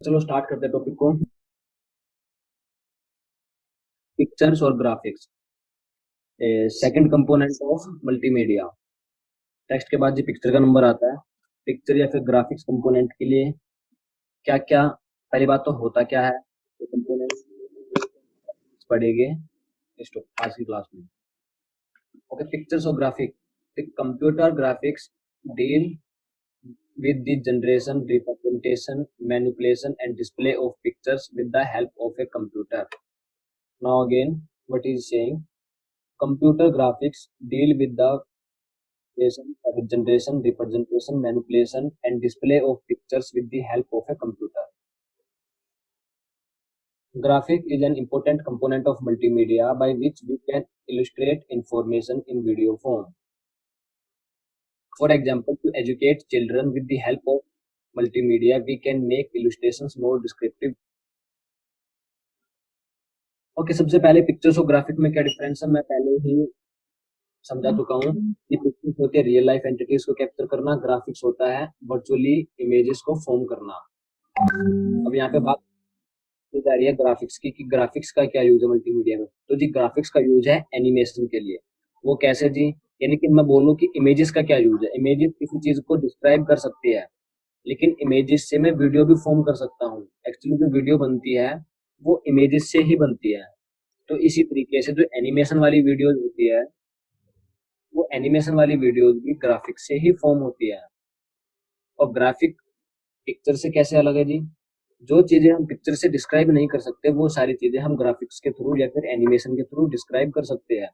चलो स्टार्ट करते हैं टॉपिक को। पिक्चर्स और graphics, second component of multimedia. Text के बाद जो पिक्चर का नंबर आता है, पिक्चर या फिर ग्राफिक्स कंपोनेंट के लिए क्या क्या, पहली बात तो होता क्या है, तो कंपोनेंट पढ़ेंगे इस आज की क्लास में। ओके, पिक्चर्स और graphic, computer graphics deal with the generation, representation, manipulation and display of pictures with the help of a computer. Now again, what is saying? Computer graphics deal with the generation, representation, manipulation and display of pictures with the help of a computer. Graphic is an important component of multimedia by which we can illustrate information in video form. For example, to educate children with the help of multimedia, we can make illustrations more descriptive. Okay, सबसे पहले pictures और graphic में क्या difference है मैं पहले ही समझा चुका हूँ। ये पिक्चर्स होती है रियल लाइफ एंटिटीज को कैप्चर करना, ग्राफिक्स होता है वर्चुअली इमेजेस को फॉर्म करना। अब यहाँ पे बात की जा रही है ग्राफिक्स की कि ग्राफिक्स का क्या यूज है मल्टीमीडिया में। तो जी ग्राफिक्स का यूज है एनिमेशन के लिए। वो कैसे जी, यानी कि मैं बोलूँ कि इमेजेस का क्या यूज है। इमेजेस किसी चीज को डिस्क्राइब कर सकती है, लेकिन इमेजेस से मैं वीडियो भी फॉर्म कर सकता हूँ। एक्चुअली जो वीडियो बनती है वो इमेजेस से ही बनती है। तो इसी तरीके से जो एनिमेशन वाली वीडियोज होती है, वो एनिमेशन वाली वीडियोज भी ग्राफिक्स से ही फॉर्म होती है। और ग्राफिक पिक्चर से कैसे अलग है जी? जो चीजें हम पिक्चर से डिस्क्राइब नहीं कर सकते वो सारी चीजें हम ग्राफिक्स के थ्रू या फिर एनिमेशन के थ्रू डिस्क्राइब कर सकते हैं।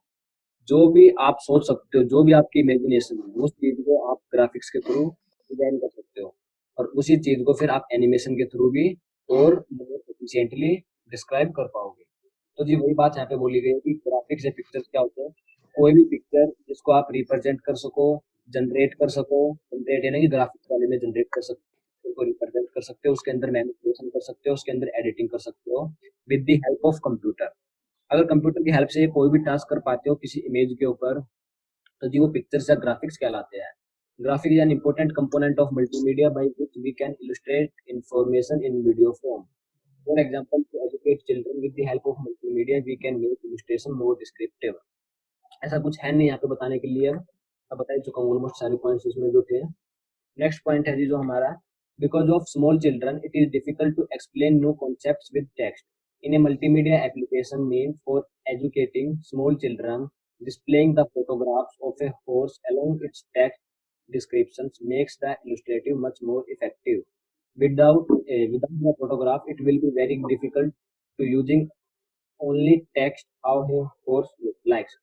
जो भी आप सोच सकते हो, जो भी आपकी इमेजिनेशन है, उस चीज को आप ग्राफिक्स के थ्रू डिजाइन कर सकते हो और उसी चीज को फिर आप एनिमेशन के थ्रू भी और मोर एफिशिएंटली डिस्क्राइब कर पाओगे। तो जी वही बात यहाँ पे बोली गई है कि ग्राफिक्स या पिक्चर्स क्या होते हैं। कोई भी पिक्चर जिसको आप रिप्रेजेंट कर सको, जनरेट कर सको, जनरेट यानी कि ग्राफिक्स वाले में जनरेट कर सकते हो, उसको रिप्रेजेंट कर सकते हो, उसके अंदर मैनिपुलेशन कर सकते हो, उसके अंदर एडिटिंग कर सकते हो with the help of computer. अगर कंप्यूटर की हेल्प से कोई भी टास्क कर पाते हो किसी इमेज के ऊपर, तो जी वो पिक्चर्स या ग्राफिक्स कहलाते हैं। Graphic is an important component of multimedia by which we can illustrate information in video form. For example, to educate children with the help of multimedia, we can make illustration more descriptive. ऐसा कुछ है नहीं यहाँ पे बताने के लिए, मैं बता ही चुका हूँ ऑलमोस्ट सारे पॉइंट्स इसमें जो थे। नेक्स्ट पॉइंट है जी जो हमारा, because of small children it is difficult to explain new concepts with text in a multimedia application mean for educating small children displaying the photographs of a horse along its text descriptions makes the illustrative much more effective. Without the photograph, it will be very difficult to using only text how a horse likes.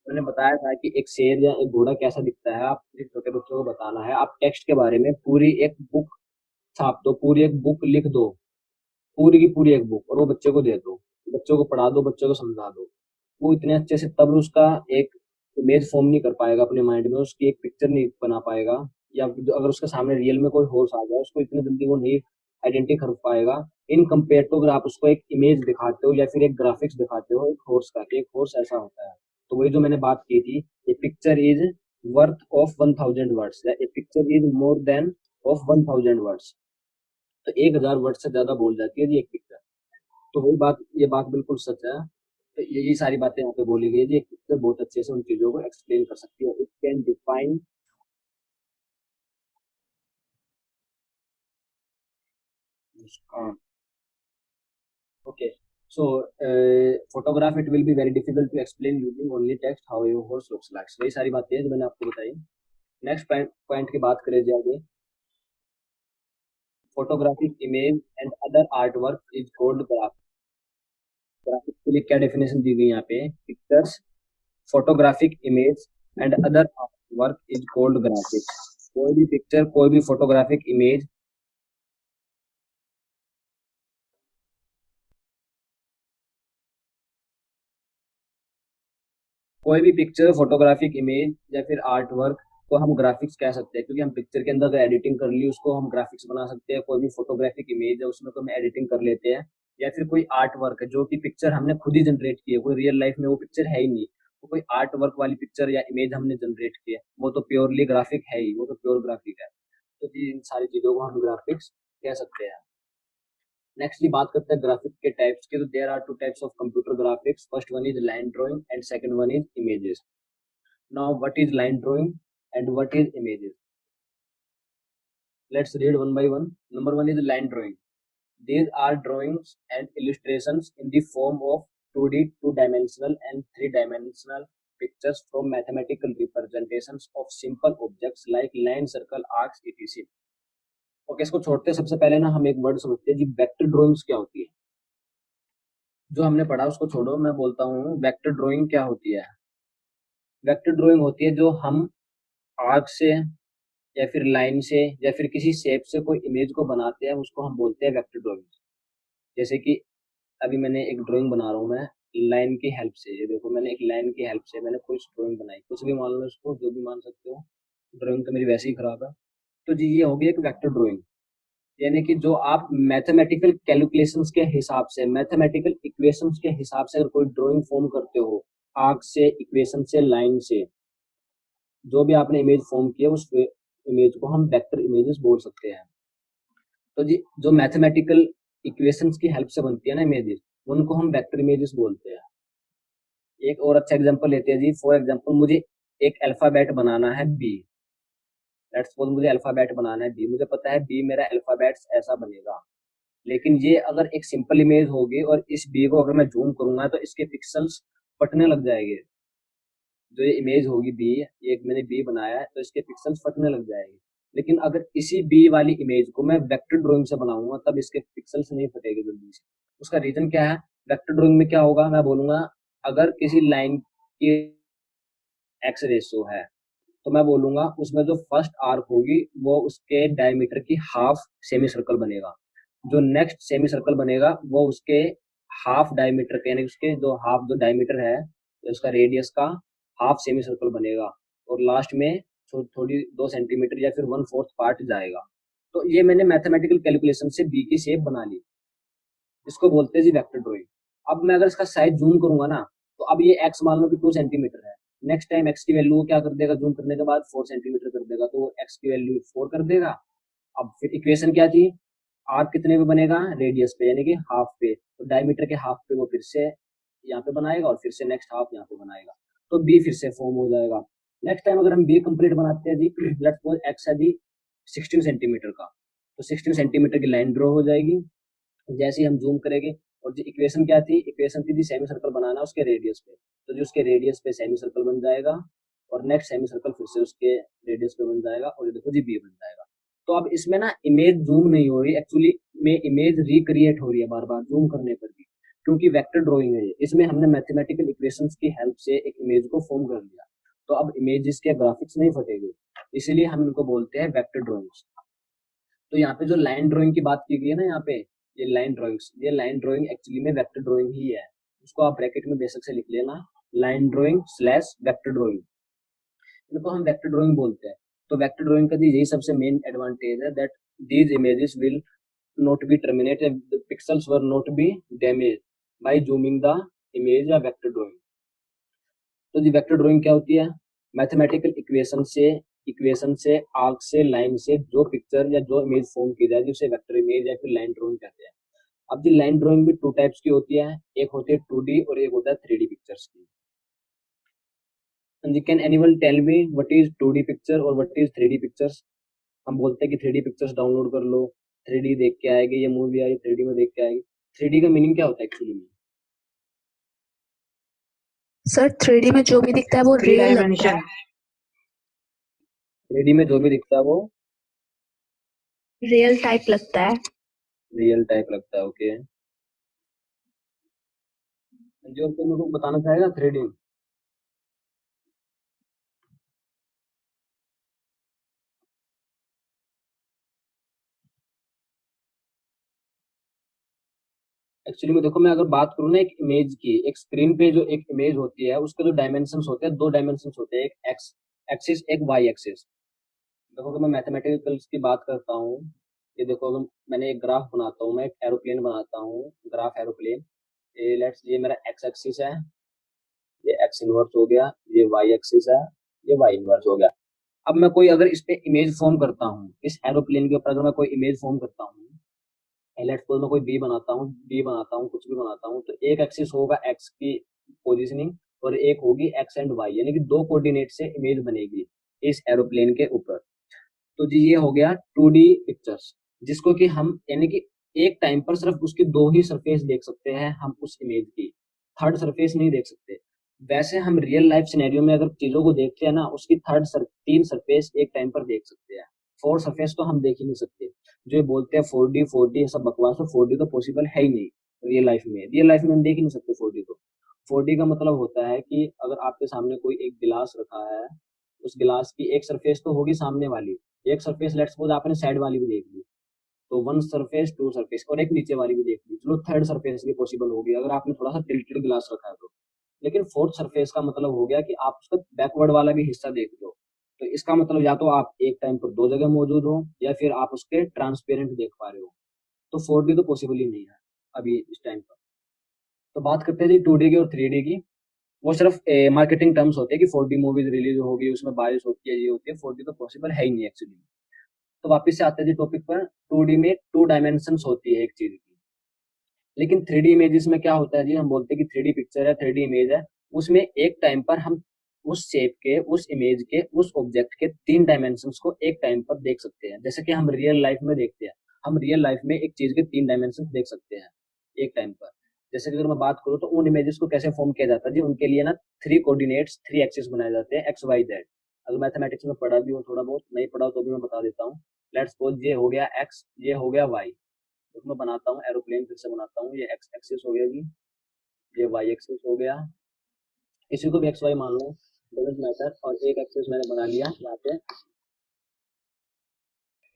मैंने बताया था कि एक शेर या एक घोड़ा कैसा दिखता है, आप छोटे बच्चों को बताना है, आप टेक्स्ट के बारे में पूरी एक बुक छाप दो, पूरी एक बुक लिख दो, पूरी की पूरी एक बुक, और वो बच्चे को दे दो, बच्चों को पढ़ा दो, बच्चों को समझा दो। वो इतने अच्छे से तब उसका एक इमेज फॉर्म नहीं कर पाएगा अपने माइंड में, उसकी एक पिक्चर नहीं बना पाएगा। या जो अगर उसके सामने रियल में कोई हॉर्स आ जाए उसको इतनी जल्दी वो नहीं आइडेंटिफाई कर पाएगा। इन कंपेयर टू अगर आप उसको एक इमेज दिखाते हो या फिर एक ग्राफिक्स दिखाते हो एक हॉर्स का, एक हॉर्स ऐसा होता है। तो वही जो मैंने बात की थी, a picture is worth of 1000 words, या a picture is more than of 1000 words. तो 1000 वर्ड से ज्यादा बोल जाती है जी एक पिक्चर। तो वही बात, ये बात बिल्कुल सच है। तो यही सारी बातें यहाँ पे बोली गई है जी, एक पिक्चर बहुत अच्छे से उन चीजों को एक्सप्लेन कर सकती है। It can define, okay, so photograph it will be very difficult to explain using only text how your horse looks like. वही सारी बातें हैं जो मैंने आपको बताई। नेक्स्ट पॉइंट की बात करें जी आगे, photographic image and other art work is called graph. Graphic के लिए क्या डेफिनेशन दी गई यहाँ पे, pictures, photographic image and other work is called graphic. कोई भी पिक्चर, कोई भी फोटोग्राफिक इमेज, कोई भी पिक्चर, फोटोग्राफिक इमेज या फिर आर्ट वर्क को हम ग्राफिक्स कह सकते हैं, क्योंकि हम पिक्चर के अंदर अगर एडिटिंग कर ली उसको हम ग्राफिक्स बना सकते हैं। कोई भी फोटोग्राफिक इमेज है उसमें तो हम एडिटिंग कर लेते हैं। या फिर कोई आर्ट वर्क है जो कि पिक्चर हमने खुद ही जनरेट की है, कोई रियल लाइफ में वो पिक्चर है ही नहीं, तो कोई आर्ट वर्क वाली पिक्चर या इमेज हमने जनरेट की है, वो तो प्योरली ग्राफिक है ही, वो तो प्योर ग्राफिक है। तो जी इन सारी चीजों को हम ग्राफिक्स कह सकते हैं। नेक्स्टली बात करते हैं ग्राफिक के टाइप्स के। तो there are two types of computer graphics. First one is line drawing and second one is images. Now what is line drawing and what is images? Let's read one by one. Number one is line drawing. These are drawings and illustrations in the form of 2D, two-dimensional and three-dimensional pictures from mathematical representations of simple objects like line, circle, arcs, etc. Okay, इसको छोड़ते हैं। सबसे पहले ना हम एक word समझते हैं जी, वेक्टर ड्राइंग्स क्या होती है। जो हमने पढ़ा उसको छोड़ो, मैं बोलता हूँ वेक्टर ड्राइंग क्या होती है। वेक्टर ड्राइंग होती है जो हम आर्क से या फिर लाइन से या फिर किसी शेप से कोई इमेज को बनाते हैं, उसको हम बोलते हैं वेक्टर ड्राइंग। जैसे कि अभी मैंने एक ड्राइंग बना रहा हूँ मैं लाइन की हेल्प से। ये देखो मैंने एक लाइन की हेल्प से मैंने कुछ ड्राइंग बनाई, कुछ भी मान लो इसको, जो भी मान सकते हो। ड्राइंग तो मेरी वैसे ही खराब है। तो जी ये होगी एक वेक्टर ड्राइंग, यानी कि जो आप मैथमेटिकल कैलकुलेशंस के हिसाब से, मैथमेटिकल इक्वेशंस के हिसाब से अगर कोई ड्राइंग फॉर्म करते हो, आर्क से, इक्वेशन से, लाइन से, जो भी आपने इमेज फॉर्म किया उस इमेज को हम वेक्टर इमेजेस बोल सकते हैं। तो जी जो मैथमेटिकल इक्वेशंस की हेल्प से बनती है ना इमेजेस, उनको हम वेक्टर इमेजेस बोलते हैं। एक और अच्छा एग्जांपल लेते हैं जी। फॉर एग्जांपल मुझे एक अल्फाबेट बनाना है बी। लेट्स सपोज मुझे अल्फाबेट बनाना है बी, मुझे पता है बी मेरा अल्फाबेट ऐसा बनेगा। लेकिन ये अगर एक सिंपल इमेज होगी और इस बी को अगर मैं जूम करूंगा तो इसके पिक्सल्स फटने लग जाएंगे। जो ये इमेज होगी बी, एक मैंने बी बनाया है तो इसके पिक्सल्स फटने लग जाएंगे। लेकिन अगर इसी बी वाली इमेज को मैं वेक्टर ड्राइंग से बनाऊंगा तब इसके पिक्सल्स नहीं फटेंगे जल्दी से। उसका रीजन क्या है? वेक्टर ड्राइंग में क्या होगा, मैं बोलूंगा अगर किसी लाइन की एक्स रेशियो है तो मैं बोलूंगा उसमें जो फर्स्ट आर्क होगी वो उसके डायमीटर की हाफ सेमी सर्कल बनेगा। जो नेक्स्ट सेमी सर्कल बनेगा वो उसके हाफ डायमीटर के, यानी उसके जो हाफ जो डायमीटर है उसका रेडियस का हाफ सेमी सर्कल बनेगा। और लास्ट में थोड़ी 2 सेंटीमीटर या फिर 1/4 पार्ट जाएगा। तो ये मैंने मैथमेटिकल कैलकुलेशन से बी की शेप बना ली। इसको बोलते हैं जी वेक्टर ड्राइंग। अब मैं अगर इसका साइज जूम करूंगा ना, तो अब ये एक्स मान लो कि 2 सेंटीमीटर है। नेक्स्ट टाइम एक्स की वैल्यू क्या कर देगा, जूम करने के बाद 4 सेंटीमीटर कर देगा, तो एक्स की वैल्यू 4 कर देगा। अब फिर इक्वेशन क्या थी, आर्क कितने पे बनेगा, रेडियस पे, यानी कि हाफ पे, तो डायमीटर के हाफ पे वो फिर से यहाँ पे बनाएगा और फिर से नेक्स्ट हाफ यहाँ पे बनाएगा। तो बी फिर से फॉर्म हो जाएगा। नेक्स्ट टाइम अगर हम बी कंप्लीट बनाते हैं जी, लेट्स सपोज एक्स है जी 16 सेंटीमीटर का, तो 16 सेंटीमीटर की लाइन ड्रॉ हो जाएगी जैसे ही हम जूम करेंगे। और जो इक्वेशन क्या थी, इक्वेशन थी सेमी सर्कल बनाना उसके रेडियस पे, तो जो उसके रेडियस पे सेमी सर्कल बन जाएगा और नेक्स्ट सेमी सर्कल फिर से उसके रेडियस पे बन जाएगा और ये देखो जी बी बन जाएगा। तो अब इसमें ना इमेज जूम नहीं हो रही एक्चुअली, में इमेज रिक्रिएट हो रही है बार बार जूम करने पर भी, क्योंकि वेक्टर ड्राइंग है ये। इसमें हमने मैथमेटिकल इक्वेशंस की हेल्प से एक इमेज को फॉर्म कर लिया, तो अब इमेजेस के ग्राफिक्स नहीं फटेंगे, इसलिए हम इनको बोलते हैं वेक्टर ड्राइंग्स। तो यहाँ पे जो लाइन ड्राइंग की बात की गई है ना, यहाँ पे ये लाइन ड्राइंग्स, ये लाइन ड्राइंग एक्चुअली में वेक्टर ड्राइंग ही है। उसको आप ब्रैकेट में बेसिक से लिख लेना, line drawing slash vector drawing, इनको हम वेक्टर ड्राइंग बोलते हैं। तो वेक्टर ड्राइंग का यही सबसे मेन एडवांटेज है, that these images will not be terminated, the pixels were not be damaged by zooming the image या वेक्टर ड्राइंग। तो जी वेक्टर ड्राइंग क्या होती है, मैथमेटिकल इक्वेशन से आर्क से, लाइन से जो पिक्चर या जो इमेज फॉर्म की जाए उसे वेक्टर इमेज या फिर लाइन ड्राइंग कहते हैं। अब जी लाइन ड्राइंग भी टू टाइप्स की होती है, एक होती है 2D और एक होता है 3D पिक्चर्स की। जी can anyone tell me what is 2D picture और व्हाट इज 3D पिक्चर्स? हम बोलते हैं कि 3D पिक्चर्स डाउनलोड कर लो, 3D देख के आएगी, ये मूवी आई 3D में देख के आएगी। 3D का मीनिंग क्या होता है एक्चुअली में? सर 3D में जो भी दिखता है वो थ्री रियल लगता डायमेंशन। है। 3D में जो भी दिखता है वो रियल टाइप लगता है। रियल टाइप लगता है। ओके जी, और कोई मेरे को बताना चाहेगा 3D? एक्चुअली में देखो, मैं अगर बात करूँ ना एक इमेज की, एक स्क्रीन पे जो एक इमेज होती है उसके जो डायमेंशंस होते हैं, दो डायमेंशंस होते हैं, एक एक्स एक्सिस, एक वाई एक्सिस। देखो अगर मैं मैथमेटिकल्स की बात करता हूँ, ये देखो अगर मैंने एक ग्राफ बनाता हूँ, मैं एक एरोप्लेन बनाता हूँ, ग्राफ एरोप्लेन, ये लेट्स, ये मेरा एक्स एक्सिस है, ये एक्स इनवर्स हो गया, ये वाई एक्सिस है, ये वाई इनवर्स हो गया। अब मैं कोई अगर इस पे इमेज फॉर्म करता हूँ, इस एरोप्लेन के ऊपर अगर मैं कोई इमेज फॉर्म करता हूँ, लेट्स सपोज मैं कोई बी बनाता हूँ, कुछ भी बनाता हूँ, तो एक एक्सिस होगा एक्स की पोजीशनिंग, और एक होगी एक्स एंड वाई, यानी कि दो कोऑर्डिनेट से इमेज बनेगी इस एरोप्लेन के ऊपर। तो जी ये हो गया 2D पिक्चर्स, जिसको कि हम यानी कि एक टाइम पर सिर्फ उसकी दो ही सरफेस देख सकते हैं हम उस इमेज की, थर्ड सरफेस नहीं देख सकते। वैसे हम रियल लाइफ सिनेरियो में अगर चीजों को देखते हैं ना, उसकी तीन सरफेस एक टाइम पर देख सकते हैं, फोर सरफेस तो हम देख ही नहीं सकते। जो ये बोलते हैं 4D सब बकवास है, 4D तो पॉसिबल है ही नहीं रियल लाइफ में हम देख ही नहीं सकते 4D तो। 4D का मतलब होता है कि अगर आपके सामने कोई एक गिलास रखा है, उस गिलास की एक सरफेस तो होगी सामने वाली, एक सरफेस लेट्स सपोज आपने साइड वाली भी देख ली, तो वन सरफेस टू सरफेस, और एक नीचे वाली भी देख ली, चलो थर्ड सरफेस भी पॉसिबल होगी अगर आपने थोड़ा सा टिल्टेड गिलास रखा है तो। लेकिन फोर्थ सरफेस का मतलब हो गया कि आप उसका बैकवर्ड वाला भी हिस्सा देख लो। तो इसका मतलब या तो आप एक टाइम पर दो जगह मौजूद हो, या फिर आप उसके ट्रांसपेरेंट देख पा रहे हो। तो 4D तो पॉसिबल ही नहीं है अभी इस टाइम पर। तो बात करते हैं जी 2D की और 3D की। वो सिर्फ मार्केटिंग टर्म्स होते हैं कि 4D मूवीज रिलीज होगी, उसमें बारिश होती है, ये होती है, 4D तो पॉसिबल है ही नहीं एक्चुअली। तो वापस से आते हैं जी टॉपिक पर, 2D में टू डायमेंशंस होती है एक चीज की। लेकिन 3D इमेजेस में क्या होता है जी, हम बोलते हैं कि 3D पिक्चर है, 3D इमेज है, उसमें एक टाइम पर हम उस शेप के, उस इमेज के, उस ऑब्जेक्ट के तीन डायमेंशंस को एक टाइम पर देख सकते हैं, जैसे कि हम रियल लाइफ में देखते हैं। हम रियल लाइफ में एक चीज के तीन डायमेंशन देख सकते हैं एक टाइम पर। जैसे कि अगर मैं बात करूँ तो उन इमेजेस को कैसे फॉर्म किया जाता है जी, उनके लिए ना थ्री कोऑर्डिनेट्स, थ्री एक्सिस बनाए जाते हैं, एक्स वाई जेड। अगर मैथमेटिक्स में पढ़ा भी हो थोड़ा बहुत, नहीं पढ़ा हो तो भी मैं बता देता हूँ। लेट्स सपोज ये हो गया एक्स, ये हो गया वाई। तो मैं बनाता हूँ एरोप्लेन, फिर से बनाता हूँ, ये एक्स एक्सिस हो गया जी, ये वाई एक्सिस हो गया, इसी को भी एक्स वाई मान लो, डजेंट मैटर। और एक एक्सिस मैंने बना लिया यहाँ पे,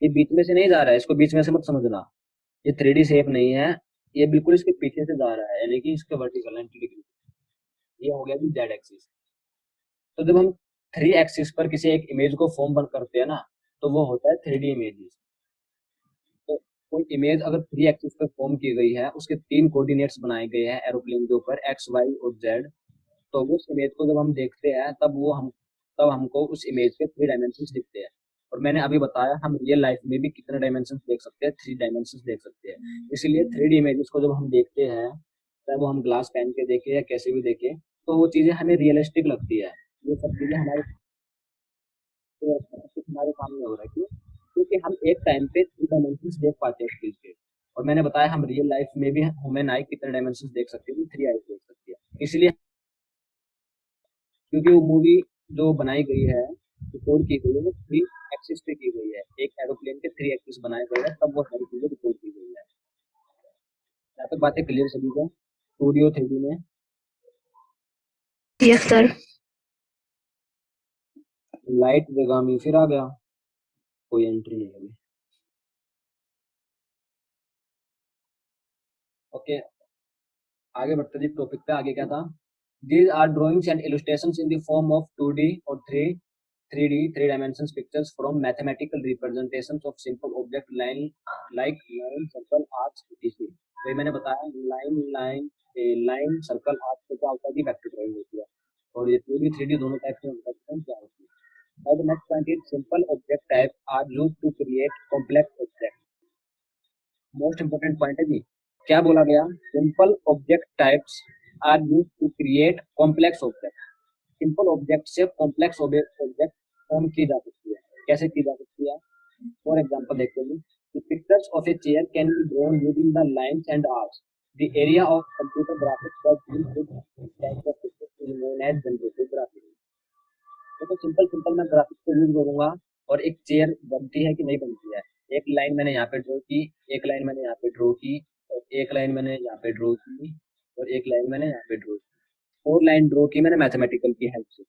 ये बीच में से नहीं जा रहा है, इसको बीच में से मत समझना, ये 3D शेप नहीं है, ये बिल्कुल इसके पीछे से जा रहा है, यानी कि इसके वर्टिकल 90 डिग्री। ये हो गया जी जेड एक्सिस। तो जब हम थ्री एक्सिस पर किसी एक इमेज को फॉर्म बन करते हैं ना, तो वो होता है 3D इमेजेस। तो कोई इमेज अगर थ्री एक्सिस पर फॉर्म की गई है, उसके तीन कोऑर्डिनेट्स बनाए गए हैं एरोप्लेन के ऊपर, एक्स वाई और जेड, तो उस इमेज को जब हम देखते हैं तब हमको उस इमेज के थ्री डायमेंशंस दिखते हैं। और मैंने अभी बताया हम रियल लाइफ में भी कितने डायमेंशंस देख सकते हैं, थ्री डायमेंशंस देख सकते हैं। इसलिए 3D इमेजेस को जब हम देखते हैं, चाहे वो हम ग्लास पहन के देखें या कैसे भी देखें, तो वो चीजें हमें रियलिस्टिक लगती है। ये सब चीजें हमारे सामने हो रहा है, क्यों? क्योंकि हम एक टाइम पे थ्री डायमेंशंस देख पाते हैं उस चीज के। और मैंने बताया हम रियल लाइफ में भी ह्यूमन आई कितने डायमेंशंस देख सकती है, थ्री आई देख सकती है। इसलिए क्योंकि वो मूवी जो बनाई गई है, रिकॉर्ड की गई है, वो थ्री एक्सिस पे की गई है, एक एरोप्लेन के थ्री एक्सिस बनाए गए हैं, तब वो सारी चीजें रिकॉर्ड की गई है। यहाँ तक बातें क्लियर सभी को, 2D और 3D में। Yes sir. लाइट वेगामी फिर आ गया, कोई एंट्री नहीं है अभी। ओके, आगे बढ़ते जी टॉपिक पे। आगे क्या था? These are drawings and illustrations in the form of 2D और 3D, three dimensions pictures from mathematical representations of simple object line, like line, circle, arcs, etc। वही मैंने बताया, line line line, circle, arc से क्या होता है कि vector drawing होती है। और ये 2D 3D दोनों टाइप के वेक्टर क्या होती है। Now the next point is simple object types are used to create complex objects। Most important point है जी, क्या बोला गया? Simple object types are use to create complex object. Simple object से कॉम्प्लेक्स ऑब्जेक्ट फॉर्म की जा सकती है। कैसे की जा सकती है? फॉर एग्जांपल देखते हैं, the pictures of a chair can be drawn using the lines and arcs। The area of computer graphics that deals with these types of pictures is known as generative graphics। देखो simple simple मैं graphics को use करूंगा, और एक chair बनती है कि नहीं बनती है। एक लाइन मैंने यहाँ पे ड्रॉ की, एक लाइन मैंने यहाँ पे ड्रॉ की, और एक लाइन मैंने यहाँ पे ड्रॉ की, और एक लाइन मैंने यहाँ पे ड्रॉ की। फोर लाइन ड्रॉ की मैंने मैथमेटिकल की हेल्प से।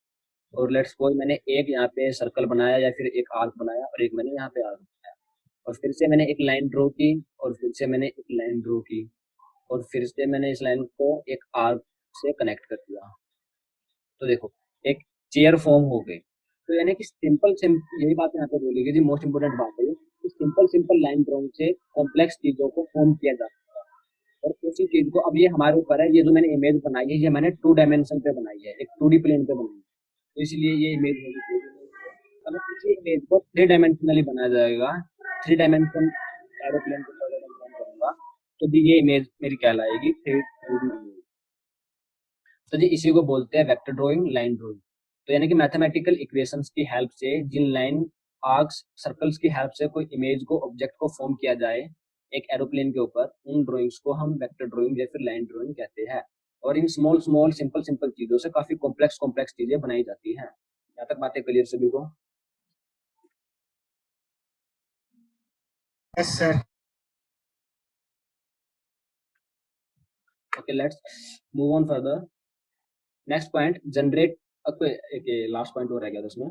और लेट्स सपोज मैंने एक यहाँ पे सर्कल बनाया, या फिर एक आर्क बनाया, और एक मैंने यहाँ पे आर्क बनाया। और फिर से मैंने एक लाइन ड्रॉ की, और फिर से मैंने एक लाइन ड्रॉ की, और फिर से मैंने इस लाइन को एक आर्क से कनेक्ट कर दिया। तो देखो एक चेयर फॉर्म हो गई। तो यानी कि सिंपल यही बात यहाँ पे बोलेगी जी, मोस्ट इंपोर्टेंट बात है कि सिंपल सिंपल लाइन ड्राइंग से कॉम्प्लेक्स चीजों को फॉर्म किया जा सकता है। और उसी चीज को अब ये हमारे ऊपर है, ये जो मैंने इमेज बनाई है ये मैंने 2 डायमेंशन पे बनाई है, एक 2D प्लेन पे बनाई है। तो इसलिए ये इमेज होगी 2D। अगर किसी इमेज को 3 डायमेंशनली बनाया जाएगा, 3 डायमेंशन एरोप्लेन को करूंगा, तो जी ये इमेज मेरी कहलाएगी 3D इमेज। तो जी इसी को बोलते हैं वेक्टर ड्राइंग, लाइन ड्राइंग। तो यानी कि मैथमेटिकल इक्वेशंस की हेल्प से जिन लाइन, आर्क्स, सर्कल्स की हेल्प से कोई इमेज को, ऑब्जेक्ट को फॉर्म किया जाए एक एरोप्लेन के ऊपर, उन ड्राइंग्स को हम वेक्टर ड्राइंग या फिर लाइन ड्राइंग कहते हैं। और in small small simple simple चीजों से काफी कॉम्प्लेक्स कॉम्प्लेक्स चीजें बनाई जाती हैं। यहाँ तक बातें क्लियर सभी को? Yes sir. Okay, let's move on further. Next point, generate. Last point हो रह गया उसमें।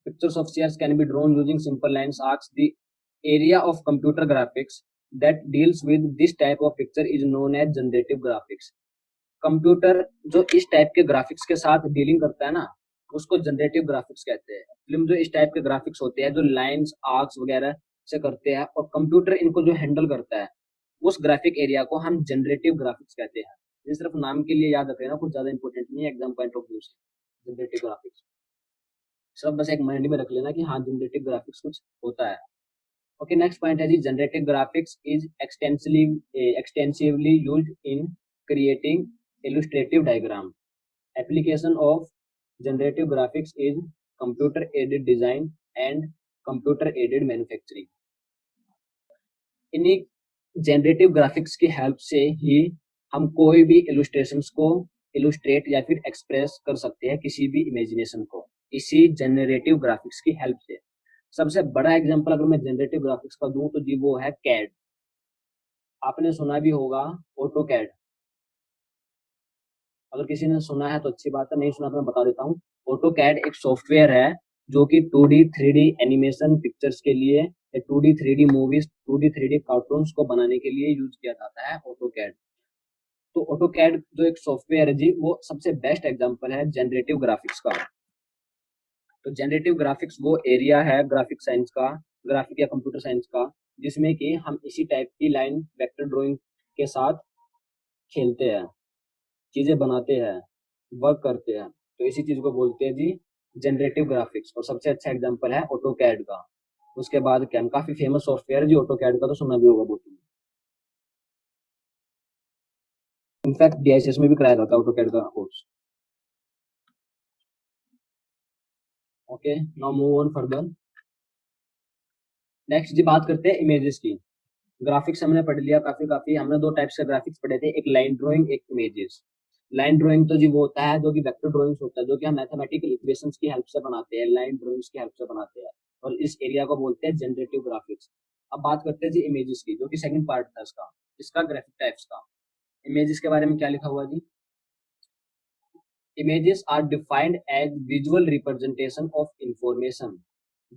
Pictures of chairs can be drawn using simple lines, arcs. The area of computer graphics that deals with this type of picture is known as generative graphics. Computer जो इस type के graphics के साथ dealing करता है ना, उसको generative graphics कहते हैं। फिल्म जो इस टाइप के ग्राफिक्स होते हैं, जो लाइंस, आर्क्स वगैरह से करते हैं, और कंप्यूटर इनको जो हैंडल करता है, उस ग्राफिक एरिया को हम जनरेटिव ग्राफिक्स कहते हैं। ये सिर्फ नाम के लिए याद रख लेना, कुछ ज्यादा इंपॉर्टेंट नहीं है एग्जाम पॉइंट ऑफ व्यू से। जनरेटिव ग्राफिक्स सब बस एक माइंड में रख लेना कि हाँ जनरेटिव ग्राफिक्स कुछ होता है। ओके, नेक्स्ट पॉइंट है जी, generative graphics is extensively used in creating illustrative diagram. Application of generative graphics is computer aided design and computer aided manufacturing. इन्हीं जनरेटिव ग्राफिक्स की हेल्प से ही हम कोई भी इलस्ट्रेशंस को इलस्ट्रेट या फिर एक्सप्रेस कर सकते हैं, किसी भी इमेजिनेशन को, इसी जनरेटिव ग्राफिक्स की हेल्प से। सबसे बड़ा एग्जांपल अगर मैं जनरेटिव ग्राफिक्स का दूं तो जी वो है कैड। आपने सुना भी होगा ऑटो कैड। अगर किसी ने सुना है तो अच्छी बात है, नहीं सुना तो मैं बता देता हूँ। ऑटो कैड एक सॉफ्टवेयर है जो कि 2D 3D एनिमेशन पिक्चर्स के लिए, 2D 3D movies, 2D 3D cartoons को बनाने के लिए यूज किया जाता है ऑटो कैड। तो ऑटो कैड जो एक सॉफ्टवेयर है जी, वो सबसे बेस्ट एग्जांपल है जनरेटिव ग्राफिक्स का। तो जनरेटिव ग्राफिक्स वो एरिया है ग्राफिक साइंस का, ग्राफिक या कंप्यूटर साइंस का, जिसमें कि हम इसी टाइप की लाइन वेक्टर ड्राइंग के साथ खेलते हैं, चीजें बनाते हैं, वर्क करते हैं। तो इसी चीज को बोलते हैं जी जनरेटिव ग्राफिक्स। और सबसे अच्छा एग्जांपल है ऑटो कैड का। उसके बाद क्या, काफी फेमस सॉफ्टवेयर है जी ऑटो कैड का, तो सुना भी होगा बहुत। इनफैक्ट DICS में भी कराया जाता है ऑटो कैड का course. Okay, now move on further. Next जी बात करते हैं इमेजेस की। ग्राफिक्स हमने पढ़ लिया, काफी हमने 2 टाइप्स के ग्राफिक्स पढ़े थे, एक लाइन ड्राइंग, एक इमेजेस। लाइन ड्राइंग तो जी वो होता है जो कि वेक्टर ड्राइंग्स होता है, जो कि हम मैथमेटिकल इक्वेशंस की हेल्प से बनाते हैं, लाइन ड्राइंग्स की हेल्प से बनाते हैं। और इस एरिया को बोलते हैं जनरेटिव ग्राफिक्स। अब बात करते हैं जी इमेजेस की, जो कि सेकंड पार्ट था इसका ग्राफिक टाइप्स का। इमेजेस के बारे में क्या लिखा हुआ जी? Images are defined as visual representation of information.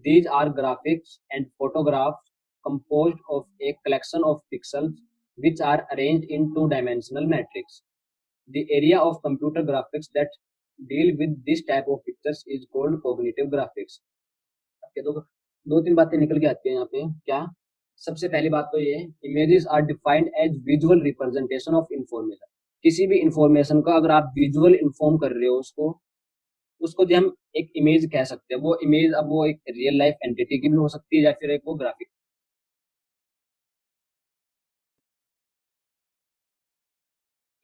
These are graphics and photographs composed of a collection of pixels which are arranged in two-dimensional matrix. The area of computer graphics that deal with this type of pictures is called cognitive graphics. Okay, तो दो तीन बातें निकल के आती हैं यहाँ पे। क्या? सबसे पहली बात तो ये, images are defined as visual representation of information. किसी भी इंफॉर्मेशन का अगर आप विजुअल इन्फॉर्म कर रहे हो उसको, उसको जो हम एक इमेज कह सकते हैं। वो इमेज अब वो एक रियल लाइफ एंटिटी की भी हो सकती है या फिर एक वो graphic.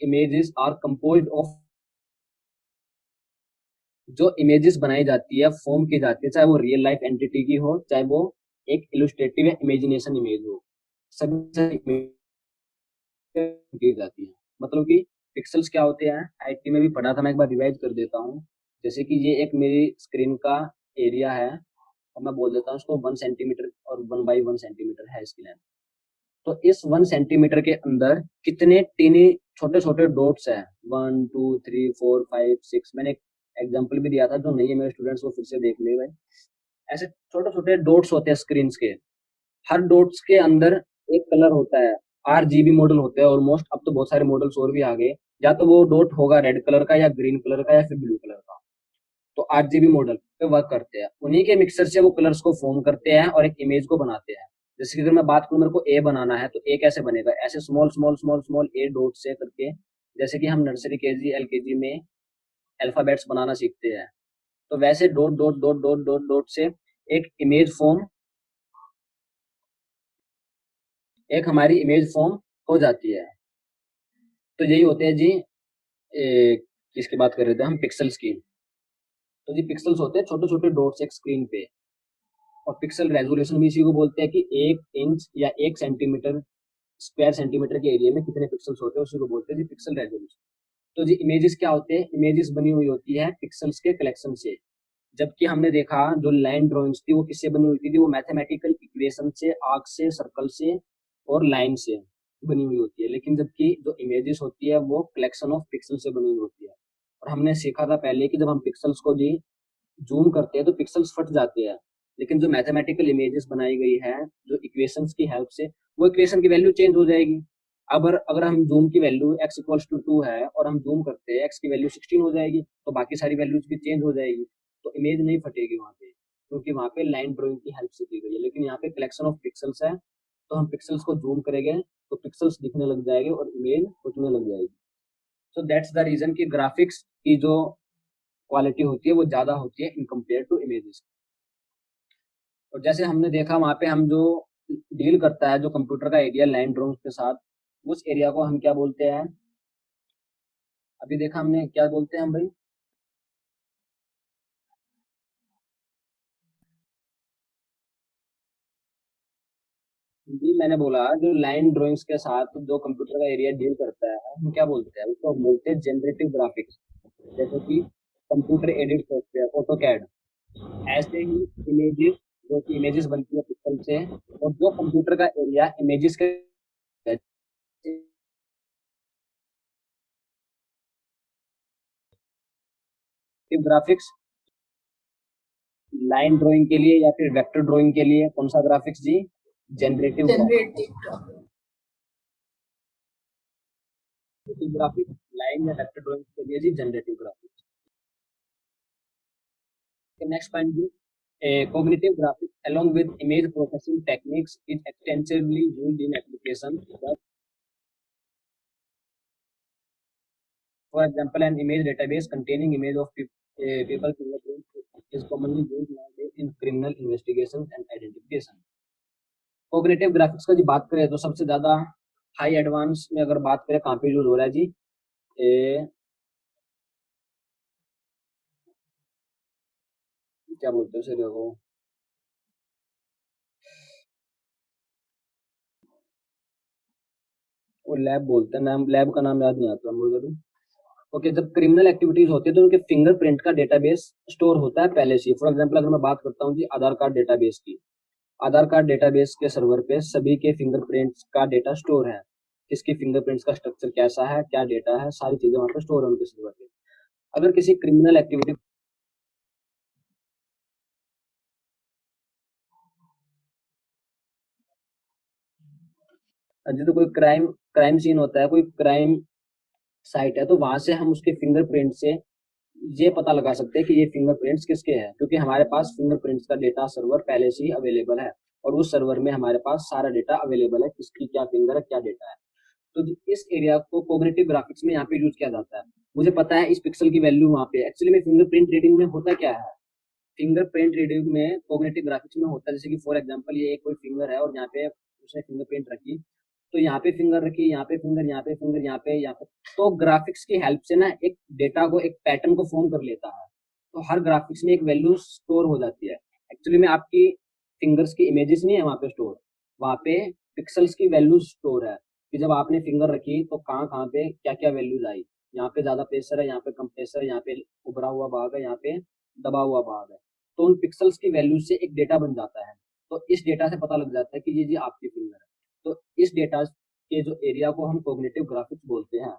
Images are composed of, जो इमेजेस बनाई जाती है, फॉर्म की जाती है, चाहे वो रियल लाइफ एंटिटी की हो, चाहे वो एक इलस्ट्रेटिव या इमेजिनेशन इमेज हो, सभी की जाती है। मतलब कि पिक्सल्स क्या होते हैं, IT में भी पढ़ा था, मैं एक बार रिवाइज कर देता हूँ। जैसे कि ये एक मेरी स्क्रीन का एरिया है, और मैं बोल देता हूँ उसको 1 सेंटीमीटर और 1 बाई 1 सेंटीमीटर है इसकी लेंथ। तो इस 1 सेंटीमीटर के अंदर कितने टीनी छोटे छोटे डॉट्स हैं, 1 2 3 4 5 6। मैंने एक एग्जाम्पल भी दिया था, जो नहीं है मेरे स्टूडेंट्स वो फिर से देख ले भाई। ऐसे छोटे छोटे डॉट्स होते हैं स्क्रीन के, हर डॉट्स के अंदर एक कलर होता है, RGB मॉडल होते हैं ऑलमोस्ट, अब तो बहुत सारे मॉडल्स और भी आ गए, या तो वो डॉट होगा रेड कलर का या ग्रीन कलर का या फिर ब्लू कलर का, तो RGB मॉडल पे वर्क करते हैं, उन्हीं के मिक्सर से वो कलर्स को फॉर्म करते हैं और एक इमेज को बनाते हैं। जैसे कि अगर मैं बात करूं, मेरे को ए बनाना है, तो ए कैसे बनेगा, ऐसे स्मॉल स्मॉल स्मॉल स्मॉल ए डॉट से करके, जैसे कि हम नर्सरी केजी एलकेजी में अल्फाबेट्स बनाना सीखते हैं, तो वैसे dot dot dot dot dot dot से एक इमेज फॉर्म, एक हमारी इमेज फॉर्म हो जाती है। तो यही होते हैं जी, किसकी बात कर रहे थे हम, पिक्सल्स की। तो जी पिक्सल्स होते हैं छोटे छोटे डॉट्स एक स्क्रीन पे, और पिक्सल रेजोल्यूशन भी इसी को बोलते हैं कि 1 इंच या 1 सेंटीमीटर स्क्वायर सेंटीमीटर के एरिया में कितने पिक्सल्स होते हैं, उसी को बोलते हैं जी पिक्सल रेजोल्यूशन। तो जी इमेजेस क्या होते हैं, इमेजेस बनी हुई होती है पिक्सल्स के कलेक्शन से। जबकि हमने देखा जो लाइन ड्राइंग्स थी वो किससे बनी हुई थी, वो मैथमेटिकल इक्वेशन से, आर्क से, सर्कल से और लाइन से बनी हुई होती है। लेकिन जबकि जो इमेजेस होती है वो कलेक्शन ऑफ पिक्सल से बनी हुई होती है। और हमने सीखा था पहले कि जब हम पिक्सल्स को जी जूम करते हैं तो पिक्सल्स फट जाते हैं, लेकिन जो मैथमेटिकल इमेजेस बनाई गई है जो इक्वेशंस की हेल्प से, वो इक्वेशन की वैल्यू चेंज हो जाएगी। अब अगर हम जूम की वैल्यू x इक्वल्स टू 2 है और हम जूम करते हैं x की वैल्यू 16 हो जाएगी, तो बाकी सारी वैल्यूज भी चेंज हो जाएगी, तो इमेज नहीं फटेगी वहां पे, क्योंकि वहां पे लाइन ड्राइंग की हेल्प से की गई है। लेकिन यहाँ पे कलेक्शन ऑफ पिक्सल्स है, तो हम पिक्सल्स को जूम करेंगे तो पिक्सल्स दिखने लग जाएंगे और इमेज फटने लग जाएगी। सो दैट्स द रीजन कि ग्राफिक्स की जो क्वालिटी होती है वो ज्यादा होती है इन कम्पेयर टू इमेजेस। और जैसे हमने देखा वहां पे हम जो डील करता है जो कंप्यूटर का एरिया लाइन ड्राइंग के साथ, उस एरिया को हम क्या बोलते हैं, अभी देखा हमने क्या बोलते हैं हम भाई, जी मैंने बोला जो लाइन ड्राइंग्स के साथ जो कंप्यूटर का एरिया डील करता है हम क्या बोलते हैं, उसको हम बोलते हैं जनरेटिव ग्राफिक्स। जैसे कि computer edit software AutoCAD, ऐसे ही इमेजेस, जो कि इमेजेस बनती है पिक्सल से, और जो कंप्यूटर का एरिया इमेजेस के ग्राफिक्स, लाइन ड्राइंग के लिए या फिर वेक्टर ड्राइंग के लिए कौन सा ग्राफिक्स जी, जनरेटिव ग्राफिक्स, लाइन या वेक्टर ड्राइंग के लिए जी generative graphics. Next point ji, cognitive graphics along with image processing techniques is extensively used in applications. For example, an image database containing image of people fingerprints is commonly used nowadays in criminal investigations and identification. Cognitive graphics का जी बात करें तो सबसे ज्यादा high advance में अगर बात करें कहाँ पे यूज हो रहा है जी, ए, क्या बोलते हैं उसे, देखो वो लैब बोलते हैं, नाम लैब का नाम याद नहीं आता मुझे भी। ओके, जब क्रिमिनल एक्टिविटीज होती है तो उनके फिंगरप्रिंट का डेटाबेस स्टोर होता है पहले से। फॉर एग्जांपल अगर मैं बात करता हूँ जी आधार कार्ड डेटाबेस की, आधार कार्ड डेटाबेस के सर्वर पे सभी के फिंगरप्रिंट्स का डेटा स्टोर है, किसकी फिंगरप्रिंट्स का स्ट्रक्चर कैसा है, क्या डेटा है, सारी चीजें वहाँ पे स्टोर है उनके सर्वर पे। अगर किसी क्रिमिनल एक्टिविटी, जैसे कोई क्राइम क्राइम सीन होता है, कोई क्राइम साइट है, तो वहां से हम उसके फिंगरप्रिंट से ये पता लगा सकते हैं कि ये फिंगरप्रिंट्स किसके हैं, क्योंकि हमारे पास फिंगरप्रिंट्स का डेटा सर्वर पहले से ही अवेलेबल है, और उस सर्वर में हमारे पास सारा डेटा अवेलेबल है, किसकी क्या फिंगर है, क्या डेटा है। तो इस एरिया को कोग्निटिव ग्राफिक्स में यहाँ पे यूज किया जाता है। मुझे पता है इस पिक्सल की वैल्यू वहाँ पे, एक्चुअली में फिंगरप्रिंट रीडिंग में होता क्या है, फिंगरप्रिंट रीडिंग में कोग्निटिव ग्राफिक्स में होता है, जैसे कि फॉर एग्जांपल ये एक कोई फिंगर है और यहाँ पे उसने फिंगरप्रिंट रखी, तो यहाँ पे फिंगर रखी, यहाँ पे फिंगर, यहाँ पे फिंगर, यहाँ पे, यहाँ पे, तो ग्राफिक्स की हेल्प से ना एक डेटा को, एक पैटर्न को फॉर्म कर लेता है, तो हर ग्राफिक्स में एक वैल्यू स्टोर हो जाती है। एक्चुअली में आपकी फिंगर्स की इमेजेस नहीं है वहाँ पे स्टोर, वहाँ पे पिक्सल्स की वैल्यू स्टोर है, कि जब आपने फिंगर रखी तो कहाँ कहाँ पे क्या क्या वैल्यूज आई, यहाँ पे ज्यादा प्रेशर है, यहाँ पे कम प्रेशर है, यहाँ पे उभरा हुआ भाग है, यहाँ पे दबा हुआ भाग है, तो उन पिक्सल्स की वैल्यू से एक डेटा बन जाता है। तो इस डेटा से पता लग जाता है कि ये जी आपकी फिंगर है। तो इस डेटा के जो एरिया को हम कोग्निटिव ग्राफिक्स बोलते हैं,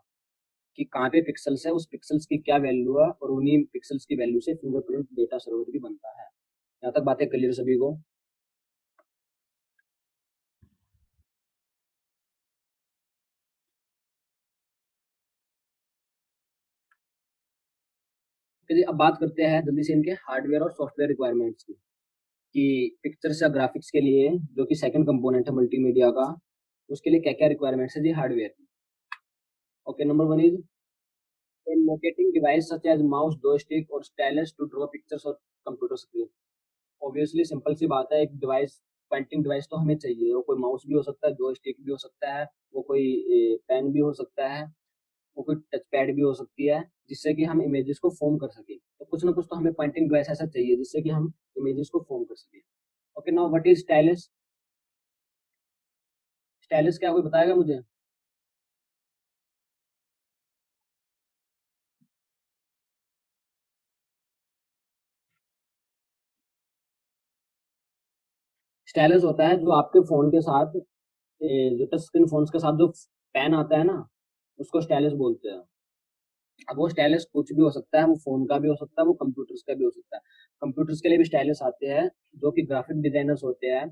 कि कहाँ पे पिक्सल्स है, उस पिक्सल्स की क्या वैल्यू है, और उन्हीं पिक्सल्स की वैल्यू से फिंगरप्रिंट डेटा सर्वर भी बनता है। यहाँ तक बातें क्लियर सभी को? ओके जी, अब बात करते हैं जल्दी से इनके हार्डवेयर और सॉफ्टवेयर रिक्वायरमेंट्स की, कि पिक्चर्स या ग्राफिक्स के लिए जो कि सेकंड कंपोनेंट है मल्टीमीडिया का, उसके लिए क्या क्या रिक्वायरमेंट्स है जी हार्डवेयर की। Okay, number one is a locating device such as mouse, joystick और stylus to draw pictures or computer screen। Obviously simple सी बात है, एक डिवाइस, पेंटिंग डिवाइस तो हमें चाहिए। वो कोई माउस भी हो सकता है, जॉयस्टिक भी हो सकता है, वो कोई पेन भी हो सकता है, वो कोई टच पैड भी हो सकती है, जिससे कि हम इमेजेस को फॉर्म कर सके। तो कुछ ना कुछ तो हमें पेंटिंग डिवाइस ऐसा चाहिए जिससे कि हम इमेजेस को फॉर्म कर सके। Okay, now what is stylus? Stylus क्या, कोई बताएगा मुझे? स्टाइलस होता है जो आपके फोन के साथ, जो टच स्क्रीन फोन्स के साथ जो पेन आता है ना, उसको स्टाइलस बोलते हैं। अब वो स्टाइलस कुछ भी हो सकता है, वो फोन का भी हो सकता है, वो कंप्यूटर्स का भी हो सकता है। कंप्यूटर्स के लिए भी स्टाइलस आते हैं, जो कि ग्राफिक डिजाइनर्स होते हैं,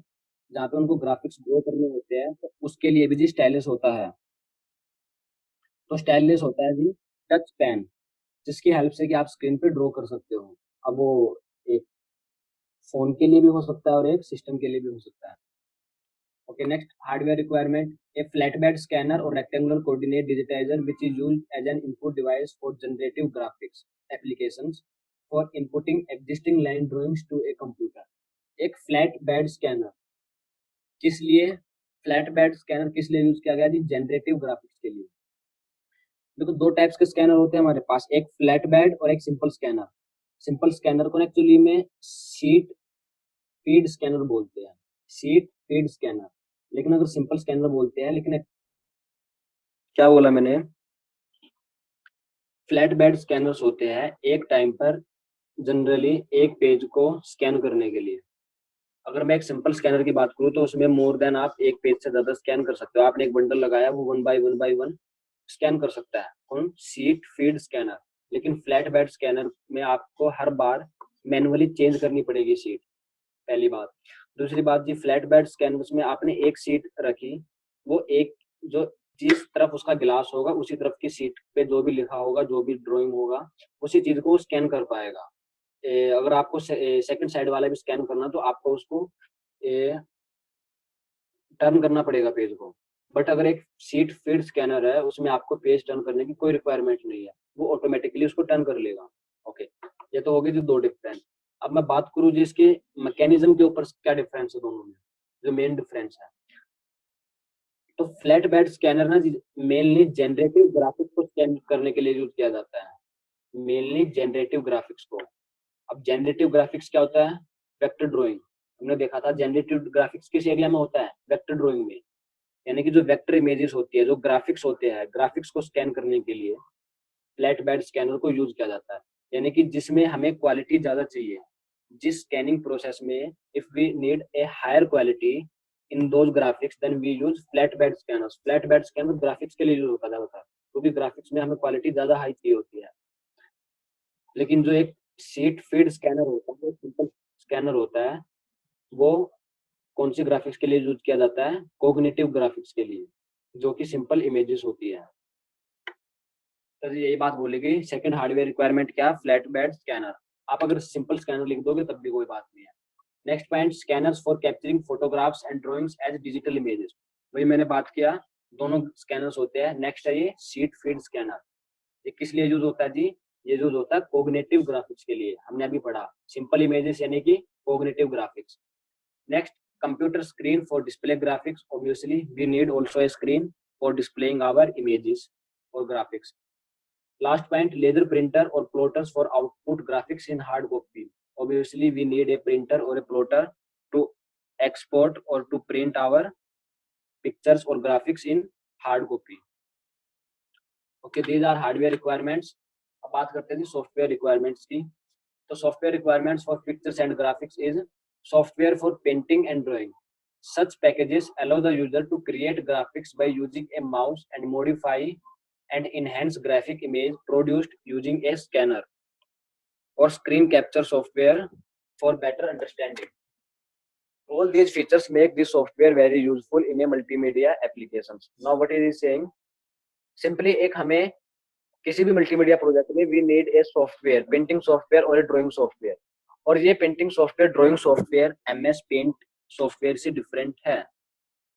जहाँ पे उनको ग्राफिक्स ड्रॉ करने होते हैं, तो उसके लिए भी जी स्टाइलस होता है। तो स्टाइलस होता है जी टच पेन, जिसकी हेल्प से कि आप स्क्रीन पे ड्रॉ कर सकते हो। अब वो एक फोन के लिए भी हो सकता है और एक सिस्टम के लिए भी हो सकता है। Okay, next hardware requirement, a flatbed scanner और rectangular coordinate digitizer which is used as an input device for generative graphics applications for inputting existing line drawings to a computer. एक फ्लैट बेड स्कैनर किस लिए, flat bed scanner किस लिए use किया गया जी? Generative graphics के लिए। देखो, दो टाइप्स के स्कैनर होते हैं हमारे पास, एक फ्लैट बेड और एक सिंपल स्कैनर। सिंपल स्कैनर को एक्चुअली में शीट फीड स्कैनर बोलते हैं, शीट फीड स्कैनर। लेकिन अगर सिंपल स्कैनर बोलते हैं, लेकिन क्या बोला मैंने, फ्लैट बेड स्कैनर्स होते हैं एक टाइम पर जनरली एक पेज को स्कैन करने के लिए। अगर मैं एक सिंपल स्कैनर की बात करूँ तो उसमें मोर देन आप एक पेज से ज्यादा स्कैन कर सकते हो। आपने एक बंडल लगाया, वो वन बाई वन स्कैन कर सकता है कौन? Sheet feed scanner. लेकिन फ्लैट बेड स्कैनर में आपको हर बार मैनुअली चेंज करनी पड़ेगी शीट, पहली बात। दूसरी बात जी, फ्लैट बेड स्कैनर्स में आपने एक शीट रखी, वो एक, जो जिस तरफ उसका गिलास होगा उसी तरफ की सीट पे जो भी लिखा होगा, जो भी ड्राइंग होगा, उसी चीज को स्कैन कर पाएगा। अगर आपको सेकंड साइड वाला भी स्कैन करना तो आपको उसको टर्न करना पड़ेगा पेज को। बट अगर एक सीट फीड स्कैनर है, उसमें आपको पेज टर्न करने की कोई रिक्वायरमेंट नहीं है, वो ऑटोमेटिकली उसको टर्न कर लेगा। ओके, ये तो होगी जो दो डिफरेंस। अब मैं बात करूँ जी इसके मैकेनिज्म के ऊपर, क्या डिफरेंस है दोनों में, जो मेन डिफरेंस है। तो फ्लैट बेड स्कैनर ना मेनली जनरेटिव ग्राफिक्स को स्कैन करने के लिए यूज किया जाता है, मेनली जनरेटिव ग्राफिक्स को। अब जनरेटिव ग्राफिक्स क्या होता है? Vector drawing. हमने देखा था जनरेटिव ग्राफिक्स किस एरिया में होता है? वेक्टर ड्राइंग में। यानी कि जो वेक्टर इमेजेस होती है, जो ग्राफिक्स होते हैं, ग्राफिक्स को स्कैन करने के लिए फ्लैट बेड स्कैनर को यूज किया जाता है। यानी कि जिसमें हमें क्वालिटी ज्यादा चाहिए, जिस स्कैनिंग प्रोसेस में if we need a higher quality in those graphics then we use flat bed scanners. Flat bed scanner graphics के लिए यूज होता था, क्योंकि ग्राफिक्स में हमें क्वालिटी ज्यादा हाई चाहिए होती है। लेकिन जो एक शीट फीड स्कैनर होता है, सिंपल स्कैनर होता है, वो कौन सी ग्राफिक्स के लिए यूज किया जाता है? कोग्निटिव ग्राफिक्स के लिए, जो कि सिंपल इमेजेस होती है। तो यही बात बोलेगी, सेकंड हार्डवेयर रिक्वायरमेंट क्या? Flat bed scanner. आप अगर सिंपल स्कैनर लिख दोगे तब भी कोई बात नहीं है। Next point, scanners for capturing photographs and drawings as digital images. वही मैंने बात किया, दोनों स्कैनर्स होते हैं। नेक्स्ट है ये शीट फीड स्कैनर। ये किस लिए यूज होता है जी? ये यूज होता है कोग्निटिव ग्राफिक्स के लिए, हमने अभी पढ़ा, सिंपल इमेजेस यानी कि cognitive graphics. Next, computer screen for display graphics. Obviously we need also a screen for displaying our images और graphics. Last point, laser printer or plotters for output graphics in hard copy. Obviously, we need a printer or a plotter to export or to print our pictures or graphics in hard copy. Okay, these are hardware requirements. अब बात करते हैं software requirements की। तो software requirements for pictures and graphics is software for painting and drawing. Such packages allow the user to create graphics by using a mouse and modify and enhance graphic image produced using a scanner or screen capture software for better understanding. All these features make this software very useful in a multimedia applications. Now what is he saying? Simply एक हमें किसी भी multimedia project में we need a software, painting software और a drawing software. और ये painting software, drawing software MS paint software से different है।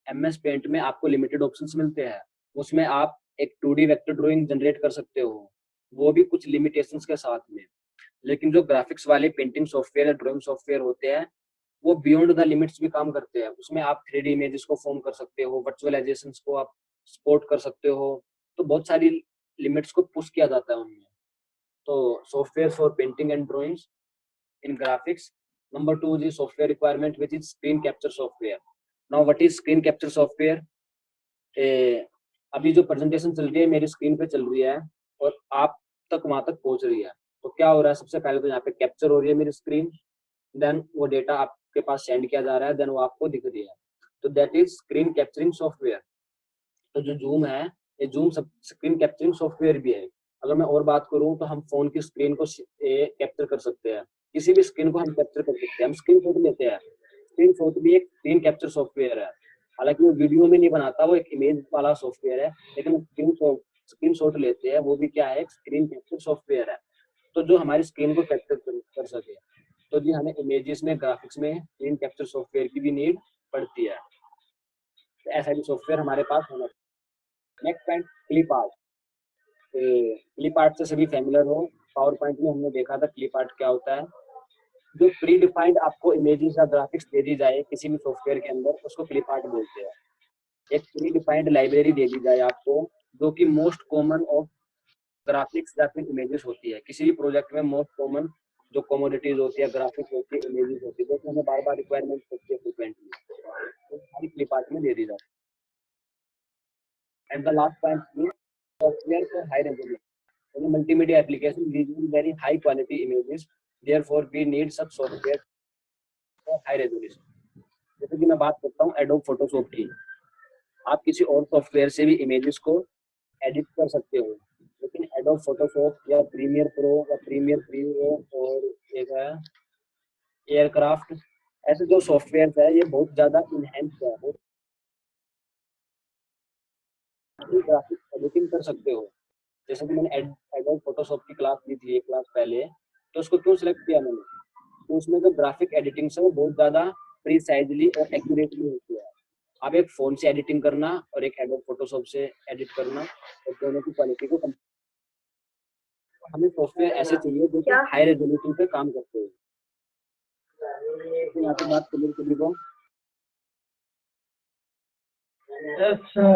एमएस पेंट में आपको लिमिटेड ऑप्शंस मिलते हैं, उसमें आप एक 2D वेक्टर ड्राइंग जनरेट कर सकते हो, वो भी कुछ लिमिटेशंस के साथ में। लेकिन जो ग्राफिक्स वाले पेंटिंग सॉफ्टवेयर या ड्राइंग सॉफ्टवेयर होते हैं, वो बियॉन्ड द लिमिट्स भी काम करते हैं। उसमें आप 3D इमेजेस को फॉर्म कर सकते हो, वर्चुअलाइजेशंस को आप सपोर्ट कर सकते हो, तो बहुत सारी लिमिट्स को पुश किया जाता है उनमें। तो software for painting and drawings in graphics. Number 2 is software requirement which is screen capture software. Now what is screen capture software? अभी जो प्रेजेंटेशन चल रही है मेरी स्क्रीन पे चल रही है और आप तक वहां तक पहुंच रही है, तो क्या हो रहा है, सबसे पहले तो यहाँ पे कैप्चर हो रही है मेरी स्क्रीन, देन वो डेटा आपके पास सेंड किया जा रहा है, देन वो आपको दिख रही है, तो that is screen capturing software. तो जो जूम है, ये जूम सब स्क्रीन कैप्चरिंग सॉफ्टवेयर भी है। अगर मैं और बात करूं तो हम फोन की स्क्रीन को कैप्चर कर सकते हैं, किसी भी स्क्रीन को हम कैप्चर कर सकते हैं, हम स्क्रीन शॉट लेते हैं, स्क्रीन शॉट भी एक स्क्रीन कैप्चर सॉफ्टवेयर है। हालांकि वो वीडियो में नहीं बनाता, वो एक इमेज वाला सॉफ्टवेयर है, लेकिन स्क्रीन शॉट लेते हैं, वो भी क्या है, एक स्क्रीन कैप्चर सॉफ्टवेयर है, तो जो हमारी स्क्रीन को कैप्चर कर सके। तो जी हमें इमेजेस में, ग्राफिक्स में स्क्रीन कैप्चर सॉफ्टवेयर की भी नीड पड़ती है, तो ऐसा भी सॉफ्टवेयर हमारे पास होना चाहिए। Next point, clip art. Clip art से सभी फैमिलियर हो, पावर पॉइंट में हमने देखा था क्लिप आर्ट क्या होता है। जो प्री डिफाइंड आपको इमेजेस या ग्राफिक्स दे दी जाए किसी भी सॉफ्टवेयर के अंदर, उसको क्लिप आर्ट बोलते हैं। एक प्री डिफाइंड लाइब्रेरी दे दी जाए आपको, जो कि मोस्ट कॉमन ऑफ ग्राफिक्स या फिर इमेजेस होती है, किसी भी प्रोजेक्ट में मोस्ट कॉमन जो कमोडिटीज होती है, ग्राफिक्स होती है, इमेजेस होती है, जो कि हमें बार बार रिक्वायरमेंट होती है फ्रिक्वेंटली, तो सारी क्लिप आर्ट में दे दी जाती है। And the last point, software for high resolution. In a multimedia application, we use very high quality images. Therefore, we need such software for high resolution. जैसे कि मैं बात करता हूँ एडोब फोटोशॉप की, आप किसी और सॉफ्टवेयर से भी इमेजेस को एडिट कर सकते हो, लेकिन एडोब फोटोशॉप या प्रीमियर प्रो या प्रीमियर प्रीमियो और एक है एयरक्राफ्ट, ऐसे जो सॉफ्टवेयर है ये बहुत ज़्यादा इनहेंस है, बहुत ग्राफिक्स एडिटिंग कर सकते हो। जैसे कि मैंने एडोब फोटोशॉप की क्लास ली थी एक क्लास पहले, तो उसको क्यों सिलेक्ट किया मैंने, तो उसमें जो ग्राफिक एडिटिंग है वो बहुत ज़्यादा प्रीसाइजली और एक्यूरेटली होती है। आप एक फ़ोन से एडिटिंग करना और एक एडोब फोटोशॉप से एडिट करना, और दोनों की क्वालिटी को हमें सॉफ्टवेयर ऐसे चाहिए जो कि हाई रेजोल्यूशन पे काम करते हो। तो यहाँ पे बात क्लियर कर दी। अच्छा